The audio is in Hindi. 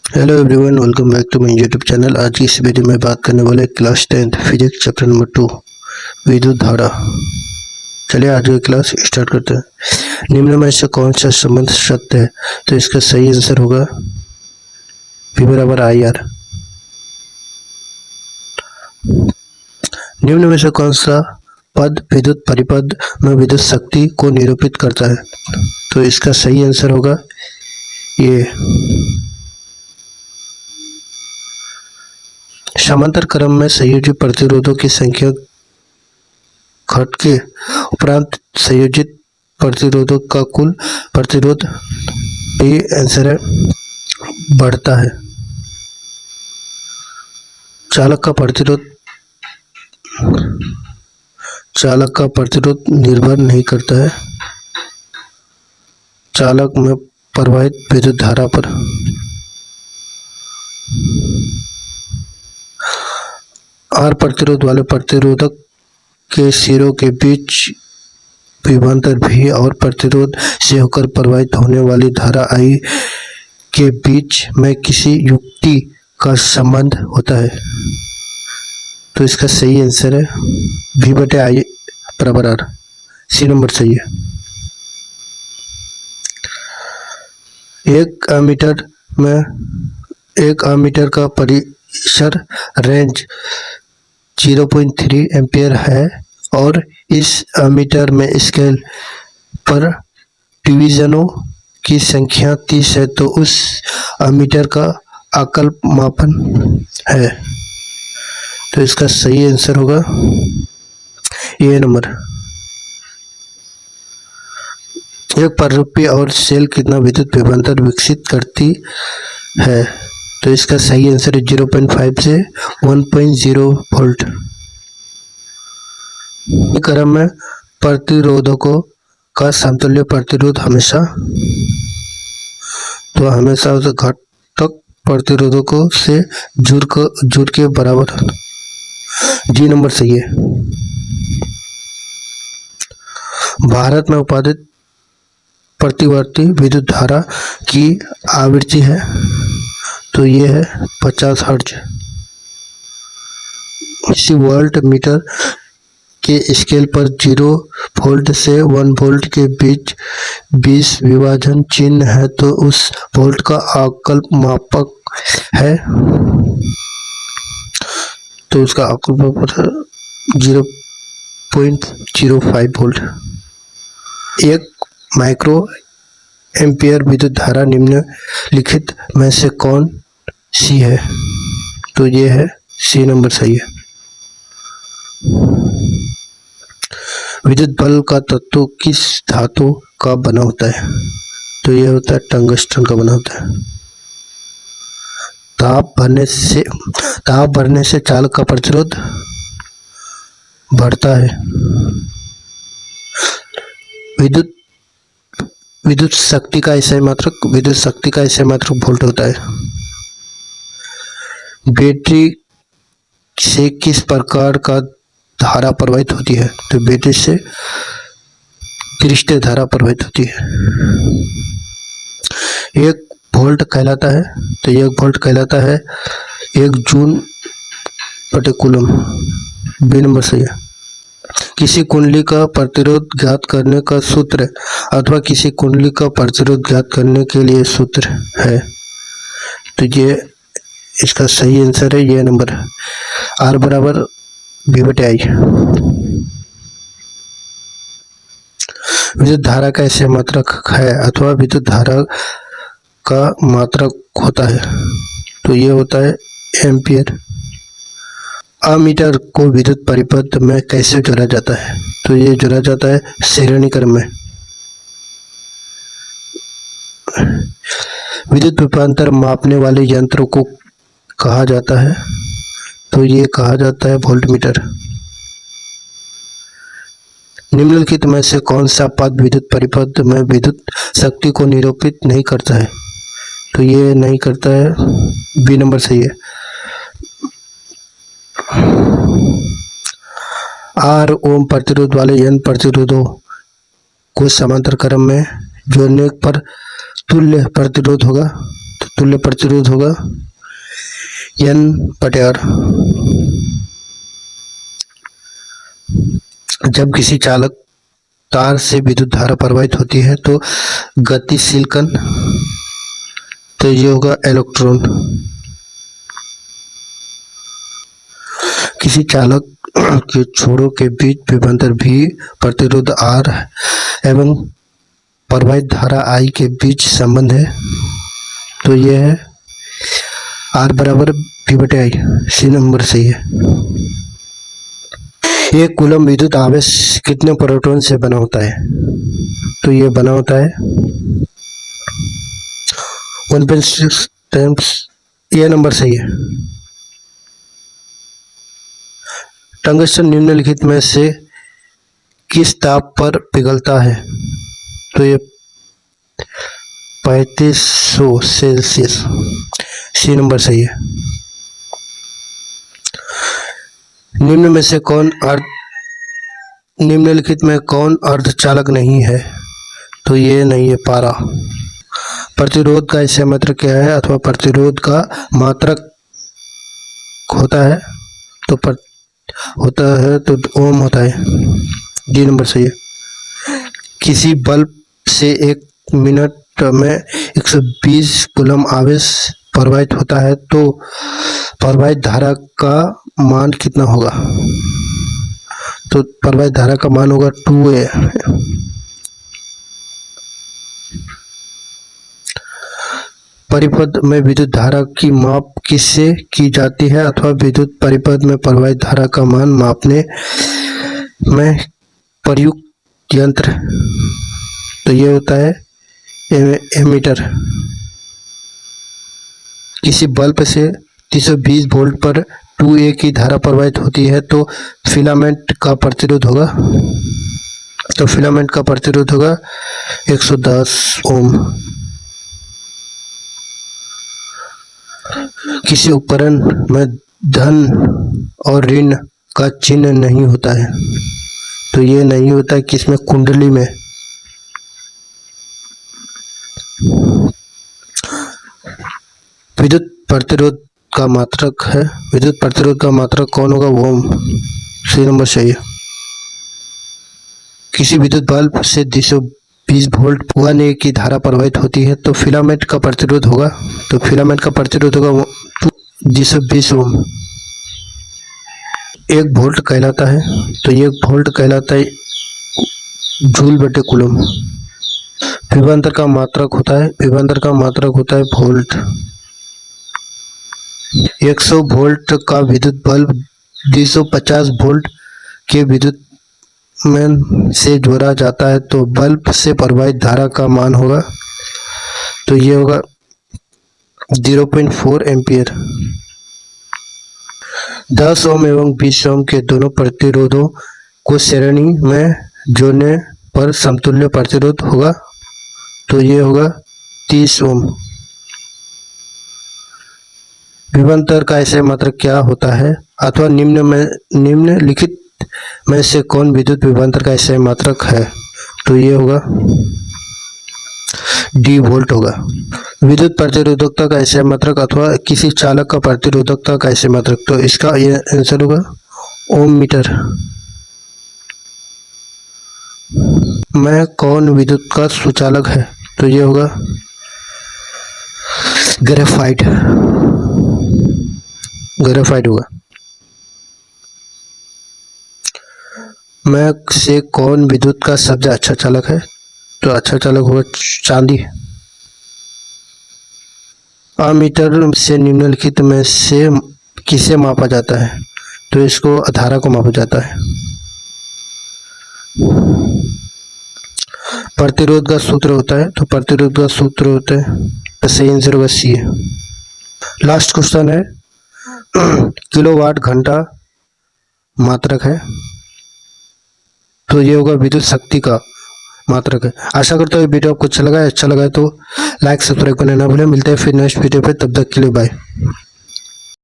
Hello everyone, welcome back to my YouTube channel. आज की इस वीडियो में बात करने वाले class 10th physics chapter number 2 विद्युत धारा। चलिए आज की क्लास स्टार्ट करते हैं। निम्न में से कौन सा संबंध सत्य है? तो इसका सही आंसर होगा V बराबर IR। निम्न में से कौन सा पद विद्युत परिपथ में विद्युत शक्ति को निरूपित करता है? तो इसका सही आंसर होगा ये। समांतर क्रम में संयोजी प्रतिरोधों की संख्या घट के उपरांत संयोजित प्रतिरोधों का कुल प्रतिरोध ये आंसर है बढ़ता है। चालक का प्रतिरोध निर्भर नहीं करता है चालक में प्रवाहित विद्युत धारा पर। R प्रतिरोध वाले प्रतिरोधक के सिरों के बीच विभवांतर V और प्रतिरोध से होकर प्रवाहित होने वाली धारा I के बीच में किसी युक्ति का संबंध होता है। तो इसका सही आंसर है V बटे I बराबर R। सी नंबर सही है। एक एमीटर का परिसर रेंज 0.3 एम्पियर है और इस एमीटर में स्केल पर डिवीजनों की संख्या 30 है, तो उस एमीटर का आकल्प मापन है। तो इसका सही आंसर होगा ये नंबर। एक परारूपी और सेल कितना विद्युत विभवांतर विकसित करती है? तो इसका सही आंसर है 0.5 से 1.0 वोल्ट। क्रम में प्रतिरोधकों का समतुल्य प्रतिरोध हमेशा उस घटक प्रतिरोधकों से जुड़ के बराबर। जी नंबर सही है। भारत में उत्पादित प्रतिवर्ती विद्युत धारा की आवृत्ति है, तो ये है 50 हर्ट्ज। इसी वोल्ट मीटर के स्केल पर 0 वोल्ट से 1 वोल्ट के बीच 20 विभाजन चिन्ह है, तो उस वोल्ट का आकल्प मापक है। तो उसका आकल्प मापक है 0.05 वोल्ट। एक माइक्रो एम्पियर विद्युत धारा निम्नलिखित में से कौन सी है? तो ये है सी नंबर सही है। विद्युत बल का तत्व किस धातु का बना होता है? तो ये होता है टंगस्टन का बना होता है। ताप भरने से चालक का प्रतिरोध बढ़ता है। विद्युत शक्ति का इकाई मात्रक वोल्ट होता है। बैटरी से किस प्रकार का धारा प्रवाहित होती है? तो बैटरी से पृष्ठीय धारा प्रवाहित होती है। एक वोल्ट कहलाता है, तो 1 वोल्ट कहलाता है 1 जूल प्रति कूलम। बी नंबर सही है। किसी कुंडली का प्रतिरोध ज्ञात करने का सूत्र अथवा किसी कुंडली का प्रतिरोध ज्ञात करने के लिए सूत्र है, तो ये इसका सही आंसर है ये नंबर R बराबर V बटे I। विद्युत धारा का ऐसे मात्रक है अथवा विद्युत धारा का मात्रक होता है, तो ये होता है एम्पियर। अमीटर को विद्युत परिपथ में कैसे जोड़ा जाता है? तो ये जोड़ा जाता है श्रेणी क्रम में। विद्युत विभवांतर मापने वाले यंत्रों को कहा जाता है, तो ये कहा जाता है वोल्टमीटर। निम्नलिखित में से कौन सा पद विद्युत परिपथ में विद्युत शक्ति को निरूपित नहीं करता है? तो ये नहीं करता है बी नंबर सही है। R ओम प्रतिरोध वाले n प्रतिरोधों को समांतर क्रम में जोड़ने पर तुल्य प्रतिरोध होगा। तो तुल्य प्रतिरोध होगा N/R। जब किसी चालक तार से विद्युत धारा प्रवाहित होती है तो गतिशील कण, तो ये होगा इलेक्ट्रॉन। किसी चालक के छोरों के बीच विभवांतर V प्रतिरोध R एवं प्रवाहित धारा I के बीच संबंध है, तो यह है R बराबर V/I। सी नंबर सही है। एक कूलम विद्युत आवेश कितने प्रोटॉन से बना होता है, तो ये बना होता है 1.6 टाइम्स। ये नंबर सही है। टंगस्टन निम्नलिखित में से किस ताप पर पिघलता है, तो ये 3500 सेल्सियस। सी नंबर सही है। निम्नलिखित में कौन अर्धचालक नहीं है, तो ये नहीं है पारा। प्रतिरोध का इससे मात्रक क्या है, अथवा प्रतिरोध का मात्रक होता है तो ओम होता है। डी नंबर सही है। किसी बल्ब से 1 मिनट में 120 कूलम आवेश प्रवाहित होता है तो प्रवाहित धारा का मान कितना होगा, तो प्रवाहित धारा का मान होगा 2A। परिपथ में विद्युत धारा की माप किससे की जाती है, अथवा विद्युत परिपथ में प्रवाहित धारा का मान मापने में प्रयुक्त यंत्र, तो ये होता है एमीटर। किसी बल्ब से 320 वोल्ट पर 2A की धारा प्रवाहित होती है तो फिलामेंट का प्रतिरोध होगा, 110 ओम। किसी उपकरण में धन और ऋण का चिन्ह नहीं होता है, तो ये नहीं होता है किसमें, कुंडली में। विद्युत प्रतिरोध का मात्रक है, विद्युत प्रतिरोध का मात्रक कौन होगा, ओम। सी नंबर सही है। किसी विद्युत बल्ब से 220 वोल्ट 1A की धारा प्रवाहित होती है तो फिलामेंट का प्रतिरोध होगा, 220 ओम। 1 वोल्ट कहलाता है, तो 1 वोल्ट कहलाता है जूल/कूलम। विभवांतर का मात्रक होता है वोल्ट। 100 वोल्ट का विद्युत बल्ब 250 वोल्ट के विद्युत में से जोड़ा जाता है तो बल्ब से प्रवाहित धारा का मान होगा, तो ये होगा 0.4 एम्पियर। 10 ओम एवं 20 ओम के दोनों प्रतिरोधों को श्रेणी में जोड़ने पर समतुल्य प्रतिरोध होगा, तो ये होगा 30 ओम। विभवांतर का ऐसे मात्रक क्या होता है, अथवा निम्नलिखित में से कौन विद्युत विभवांतर का ऐसे मात्रक है, तो ये होगा डी वोल्ट होगा। विद्युत प्रतिरोधकता का ऐसे मात्रक अथवा किसी चालक का प्रतिरोधकता का ऐसे मात्रक, तो इसका ये आंसर होगा ओम मीटर। में कौन विद्युत का सुचालक है, तो ये होगा ग्रेफाइट होगा। में से कौन विद्युत का सबसे अच्छा चालक है, तो अच्छा चालक होगा चांदी। अमीटर से निम्नलिखित में से किसे मापा जाता है, तो इसको धारा को मापा जाता है। प्रतिरोध का सूत्र होता है, तो प्रतिरोध का सूत्र होता है, सही आंसर होगा सी। लास्ट क्वेश्चन है, किलोवाट घंटा मात्रक है, तो ये होगा विद्युत शक्ति का मात्रक है। आशा करता हूँ वीडियो आपको अच्छा लगा है तो लाइक सब्सक्राइब करना ना भूलें। मिलते हैं फिर नेक्स्ट वीडियो पे, तब तक के लिए बाय।